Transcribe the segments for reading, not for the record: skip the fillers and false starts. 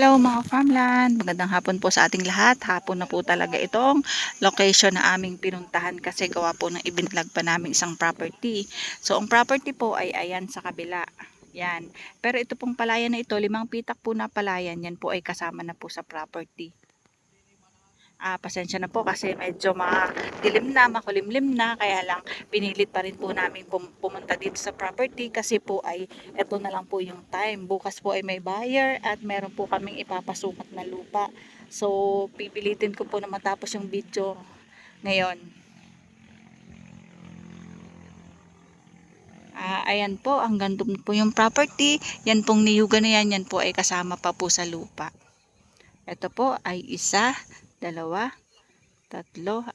Hello mga farmland, magandang hapon po sa ating lahat. Hapon na po talaga itong location na aming pinuntahan kasi gawa po ng ibinlog pa namin isang property. So ang property po ay ayan sa kabila. Yan. Pero ito pong palayan na ito, 5 pitak po na palayan, yan po ay kasama na po sa property. Pasensya na po kasi medyo madilim na, makulimlim na, kaya lang pinilit pa rin po namin pumunta dito sa property kasi po ay eto na lang po yung time. Bukas po ay may buyer at meron po kaming ipapasukat na lupa. So, pipilitin ko po na matapos yung video ngayon. Ayan po, hanggang doon po yung property. Yan pong niyugan na yan po ay kasama pa po sa lupa. Ito po ay 1, 2, 3, 4, 5.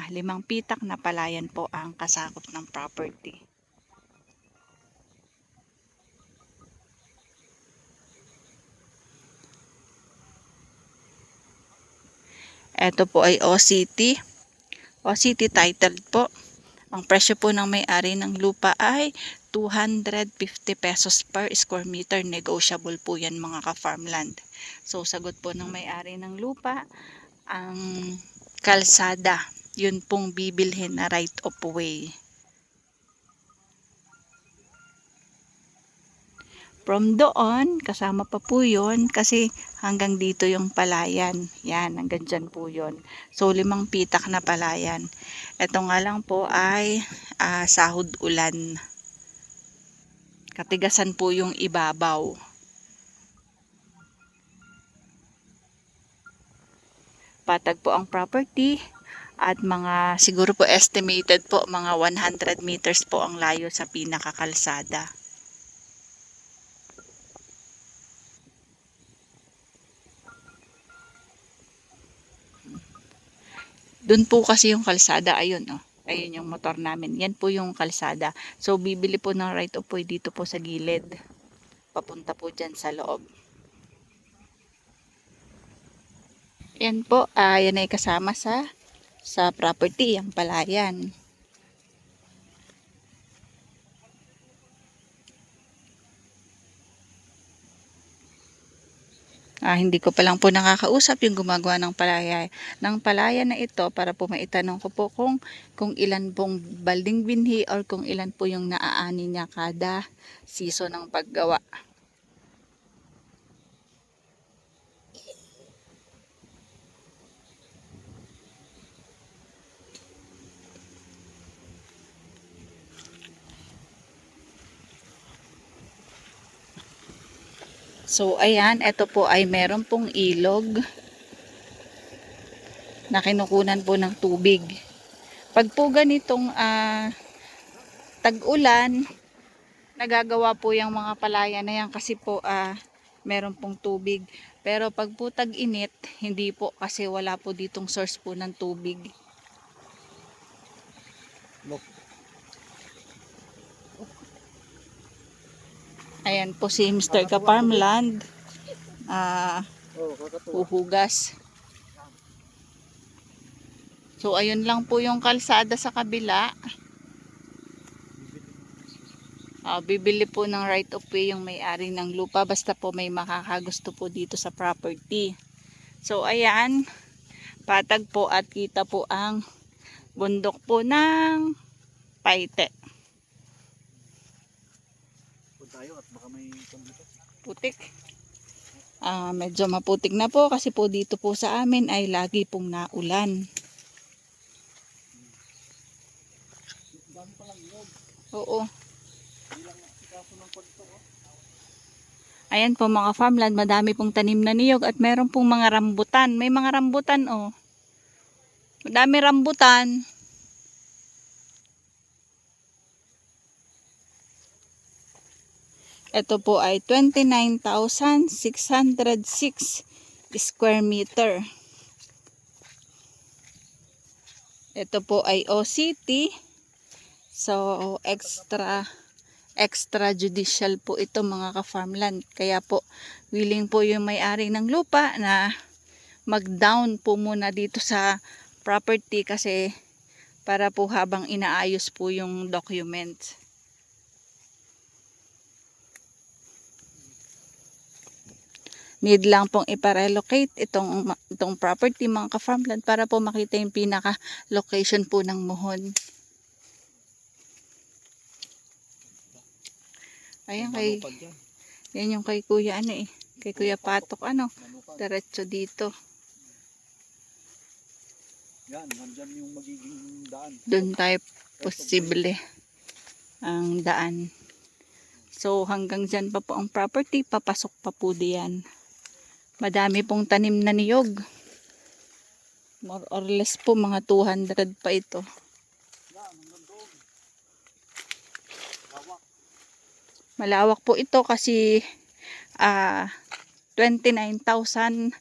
5 pitak na palayan po ang kasakop ng property. Ito po ay OCT. OCT titled po. Ang presyo po ng may-ari ng lupa ay 250 pesos per square meter. Negotiable po yan mga ka-farmland. So, sagot po ng may-ari ng lupa, ang kalsada. Yun pong bibilhin na right of way. From doon, kasama pa po yun kasi hanggang dito yung palayan. Yan, hanggang dyan po yun. So, 5 pitak na palayan. Ito nga lang po ay sahod ulan. Katigasan po yung ibabaw. Patag po ang property at mga siguro po estimated po mga 100 meters po ang layo sa pinakakalsada. Doon po kasi yung kalsada, ayun oh. Ayun yung motor namin. Yan po yung kalsada. So bibili po ng right of way dito po sa gilid. Papunta po dyan sa loob. Yan po, yan ay kasama sa property, ang palayan. Hindi ko pa lang po nakakausap yung gumagawa ng palaya na ito para po maitanong ko po kung ilan pong balding binhi or kung ilan po yung naaani niya kada season ng paggawa. So ayan, ito po ay meron pong ilog na kinukunan po ng tubig. Pag po ganitong tag-ulan, nagagawa po yung mga palaya na yan kasi po meron pong tubig. Pero pag po tag-init, hindi po kasi wala po ditong source po ng tubig. Ayan po si Mr. Kaparmland. Huhugas. So ayun lang po yung kalsada sa kabila. Bibili po ng right of way yung may-ari ng lupa basta po may makakagusto po dito sa property. So ayan, patag po at kita po ang bundok po ng Paite. Putik. Medyo maputik na po kasi po dito po sa amin ay lagi pong naulan. Oo. Ayan po mga farmland, madami pong tanim na niyog at meron pong mga rambutan. May mga rambutan oh. Madami rambutan. Ito po ay 29,606 square meter. Ito po ay OCT. So extrajudicial po ito mga ka-farmland. Kaya po willing po yung may-ari ng lupa na mag-down po muna dito sa property kasi para po habang inaayos po yung documents. Need lang pong iparelocate itong property mga ka-farmland para po makita yung pinaka-location po ng muhon. Ayan yan yung kay Kuya kay Kuya Patok diretso dito. Yan, nandyan yung magiging daan. Doon tayo posible ang daan. So hanggang dyan pa po ang property, papasok pa po diyan. Madami pong tanim na niyog. More or less po mga 200 pa ito. Yan, hanggang doon. Lawak. Malawak po ito kasi 29,606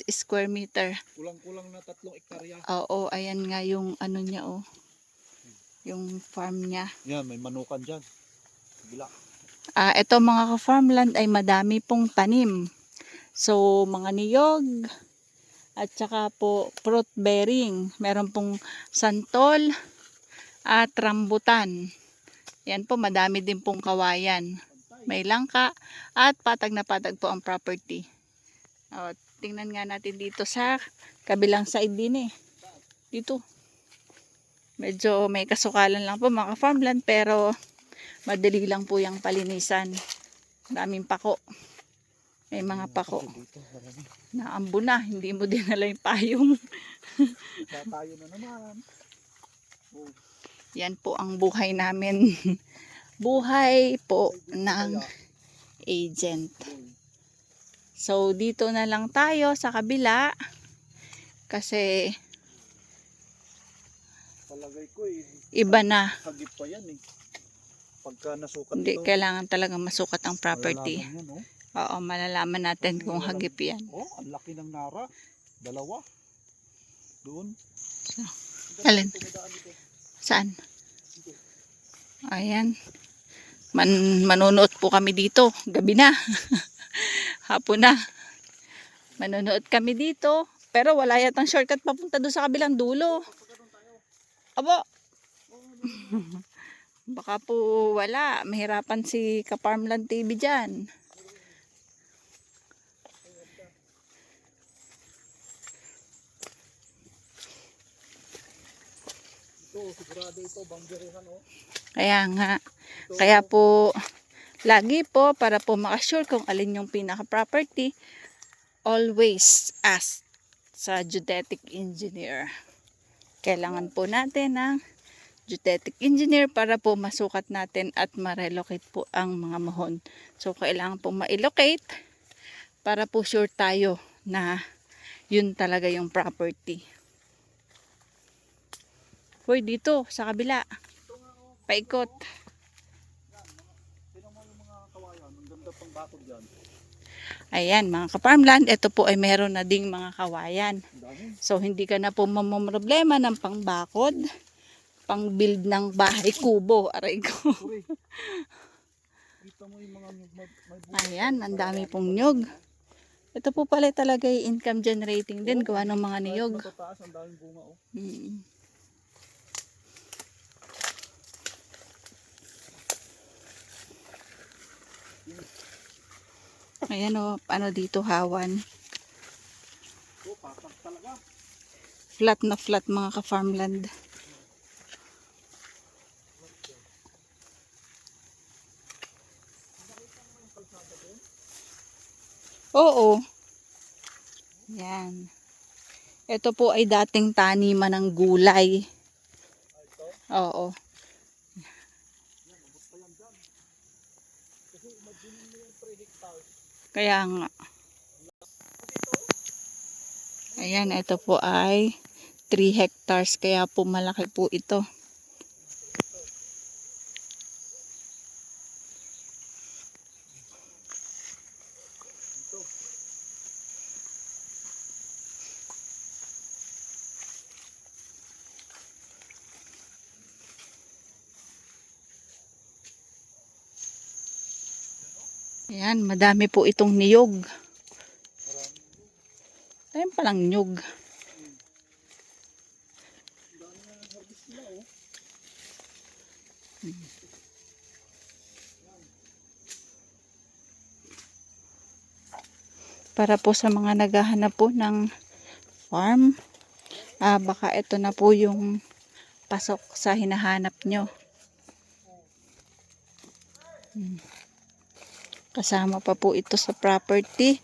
square meter. Kulang-kulang na 3 hektarya. Oo, ayan nga yung niya yung farm niya. Yan, may manukan dyan. Bila. Ito mga ka-farmland ay madami pong tanim. So, mga niyog at saka po fruit bearing. Meron pong santol at rambutan. Yan po, madami din pong kawayan. May langka at patag na patag po ang property. Tingnan nga natin dito sa kabilang side din Dito. Medyo may kasukalan lang po mga farmland pero madali lang po yung palinisan. Daming pako. May mga pako. Naambo na. Hindi mo dinala yung payong. Tayo na naman. Yan po ang buhay namin. Buhay po ng agent. So, dito na lang tayo sa kabila. Kasi, palagay ko iba na. hagip pa yan Pagka nasukat Hindi, ito. kailangan talaga masukat ang property. Yan, Oo, malalaman natin kung hagip yan. ang laki ng nara. 2. Doon. Alin? Saan? Ayan. Manunood po kami dito. Gabi na. Hapon na. Manunood kami dito. Pero wala yatang shortcut papunta doon sa kabilang dulo. Abo. Baka po wala. Mahirapan si Ka-Farmland TV dyan. Sigurado ito, banggerihan Kaya nga. Kaya po, lagi po, para po makasure kung alin yung pinaka-property, always ask sa geodetic engineer. Kailangan po natin ng geodetic engineer para po masukat natin at ma-relocate po ang mga muhon. So, kailangan po ma-relocate para po sure tayo na yun talaga yung property. Hoy, dito, sa kabila. Paikot. Tingnan mo yung mga kawayan. Ang ganda pang bakod dyan. Ayan, mga ka-farmland, ito po ay meron na ding mga kawayan. Dami. So, hindi ka na po mamamroblema ng pangbakod, pang-build ng bahay kubo. Aray ko. Kita mo yung mga Ayan, ang dami pong nyug. Ito po pala talaga yung income generating din, gawa ng mga niyog. Matataas, ang daming bunga Ayan o, ano dito hawan. Patak talaga. Flat na flat mga ka-farmland. Oo. Yan. Ito po ay dating taniman ng gulay. Oo. Kaya nga. Ayan, ito po ay 3 hectares. Kaya po malaki po ito. Ayan, madami po itong niyog. Ayan palang niyog. Para po sa mga naghahanap po ng farm. Baka ito na po yung pasok sa hinahanap nyo. Kasama pa po ito sa property.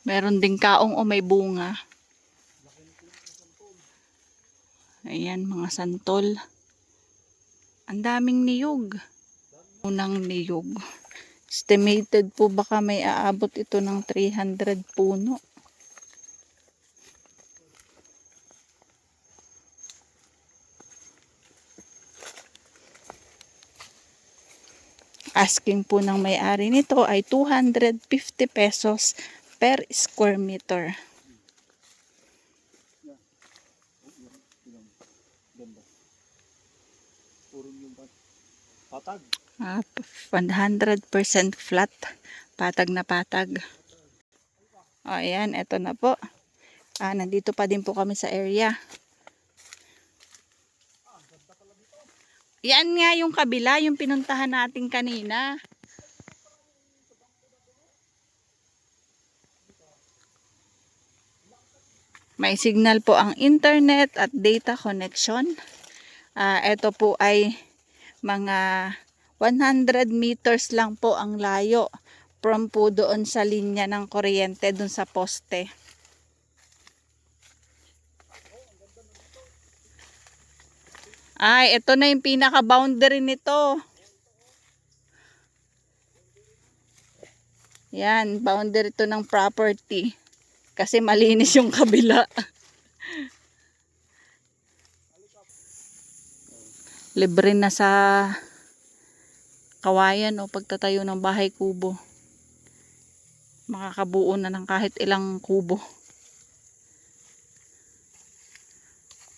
Meron ding kaong o may bunga. Ayan, mga santol. Ang daming niyog. Unang niyog. Estimated po baka may aabot ito ng 300 puno. Asking po ng may-ari nito ay 250 pesos per square meter. Ganda. Puro yung patag. 100% flat. Patag na patag. O, ayan, eto na po. Nandito pa din po kami sa area. Yan nga yung kabila, yung pinuntahan natin kanina. May signal po ang internet at data connection. Ito po ay mga 100 meters lang po ang layo from po doon sa linya ng kuryente, doon sa poste. Ito na yung pinaka-boundary nito. Yan, boundary to ng property. Kasi malinis yung kabila. Libre na sa kawayan o pagtatayo ng bahay kubo. Makakabuo na ng kahit ilang kubo.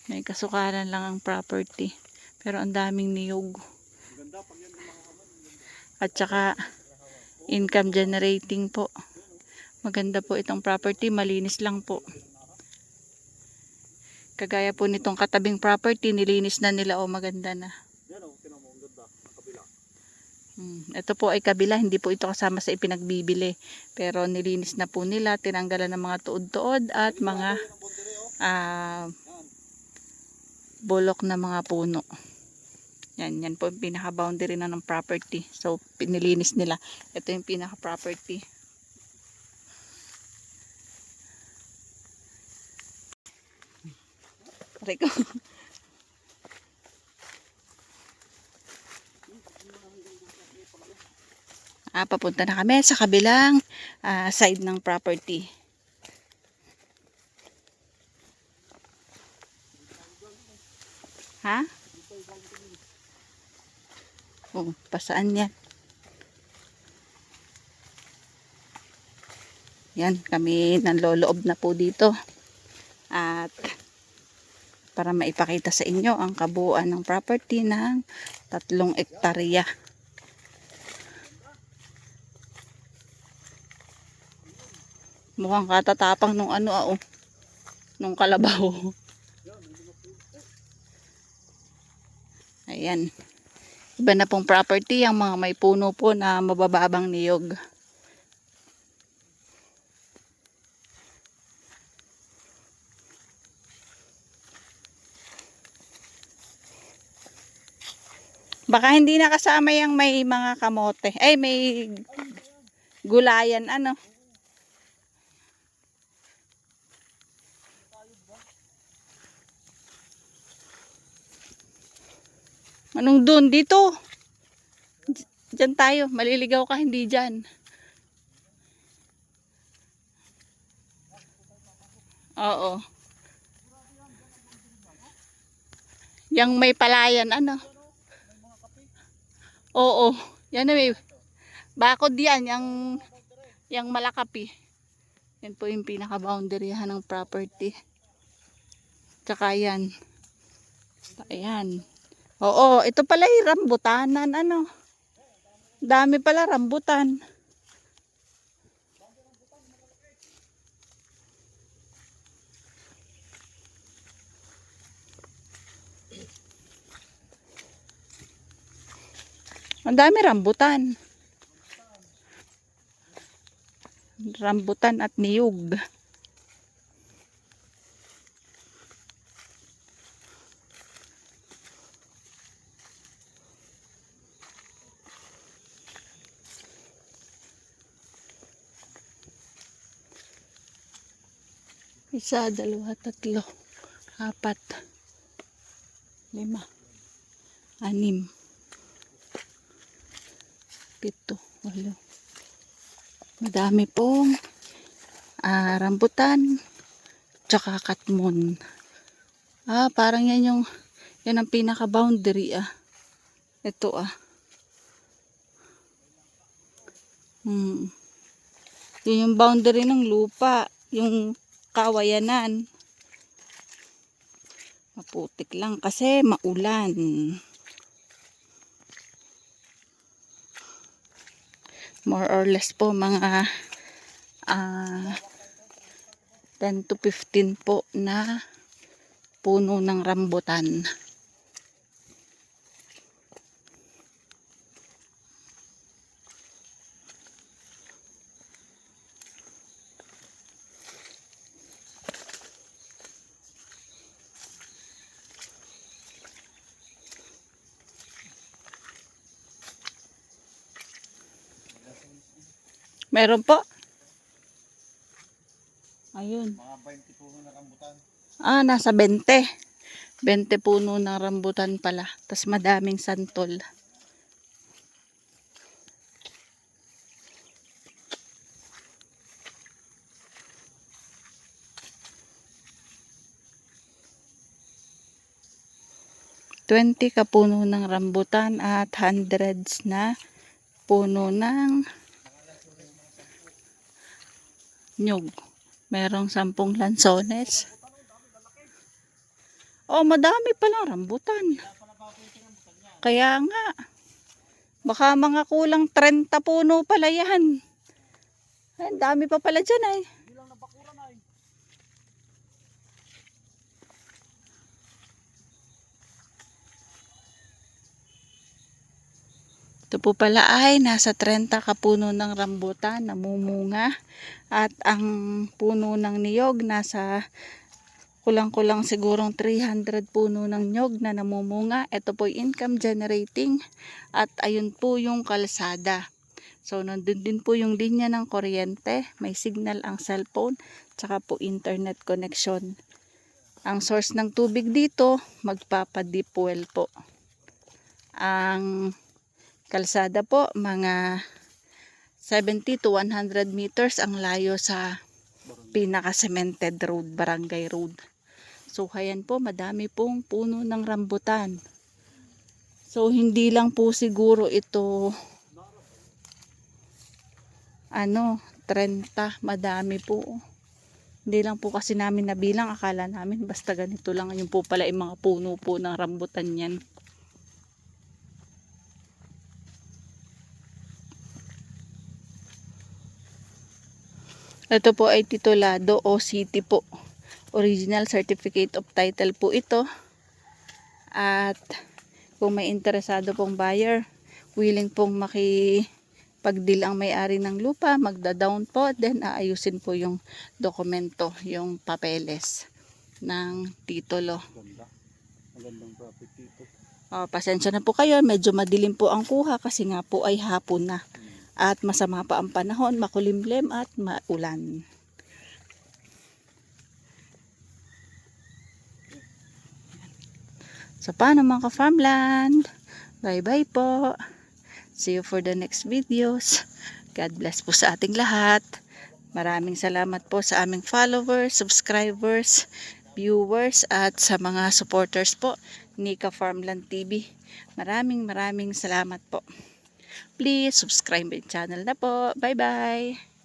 May kasukalan lang ang property. Pero ang daming niyog. At saka income generating po. Maganda po itong property. Malinis lang po. Kagaya po nitong katabing property. Nilinis na nila o maganda na. Ito po ay kabila. Hindi po ito kasama sa ipinagbibili. Pero nilinis na po nila. Tinanggalan ng mga tuod-tuod at mga bulok na mga puno. Yan po yung pinaka-boundary na ng property. So, pinilinis nila. Ito yung pinaka-property. Rico. Papunta na kami sa kabilang side ng property. Ha? Pasaan yan? Yan, kami nanloloob na po dito. At para maipakita sa inyo ang kabuuan ng property ng 3 hektarya. Mukhang katatapang nung nung kalabaw. Ayan. Iba na pong property ang mga may puno po na mabababang niyog. Baka hindi nakasama yung may mga kamote. Ay, may gulayan, Anong dun? Dito. Diyan tayo. Maliligaw ka, hindi dyan. Oo. Yang may palayan, Oo. Yan na may bakod yan. Yang malakapi. Yan po yung pinaka-boundary ng property. Tsaka yan. Ayan. Oo, ito pala yung rambutanan, Dami pala rambutan. Ang dami rambutan. Rambutan at niyog. Isa, dalawa, tatlo, apat, lima, anim, pito, walo. Madami pong rambutan, tsaka katmon. Parang yan ang pinaka-boundary Ito Yun yung boundary ng lupa, yung kawayanan. Maputik lang kasi maulan. More or less po mga 10 to 15 po na puno ng rambutan. Meron po. Ayun. Mga 20 puno na rambutan. Nasa 20. 20 puno ng rambutan pala. Tapos madaming santol. $20 kapuno ng rambutan at hundreds na puno ng nyug. Merong 10 lansones. Madami palang rambutan. Kaya nga. Baka mga kulang 30 puno pala yan. Ay, dami pa pala dyan Bilang nabakuran ay. Ito po pala ay nasa 30 kapuno ng rambutan namumunga at ang puno ng niyog nasa kulang-kulang sigurong 300 puno ng niyog na namumunga. Ito po income generating at ayun po yung kalsada. So nandun din po yung linya ng kuryente, may signal ang cellphone, tsaka po internet connection. Ang source ng tubig dito, magpapa-deep well po. Ang kalsada po, mga 70 to 100 meters ang layo sa pinaka-cemented road, barangay road. So, ayan po, madami pong puno ng rambutan. So, hindi lang po siguro ito, 30, madami po. Hindi lang po kasi namin nabilang, akala namin basta ganito lang. Yung po pala yung mga puno po ng rambutan yan. Ito po ay titulado OCT po. Original Certificate of Title po ito. At kung may interesado pong buyer, willing pong makipag-deal ang may-ari ng lupa, magda-down po, then aayusin po yung dokumento, yung papeles ng titulo. Ganda. Magandang property ito. Pasensya na po kayo, medyo madilim po ang kuha kasi nga po ay hapon na. At masama pa ang panahon, makulimlim at maulan. So paano mga ka-farmland? Bye-bye po. See you for the next videos. God bless po sa ating lahat. Maraming salamat po sa aming followers, subscribers, viewers, at sa mga supporters po ni Ka-Farmland TV. Maraming salamat po. Please subscribe my channel na po. Bye-bye!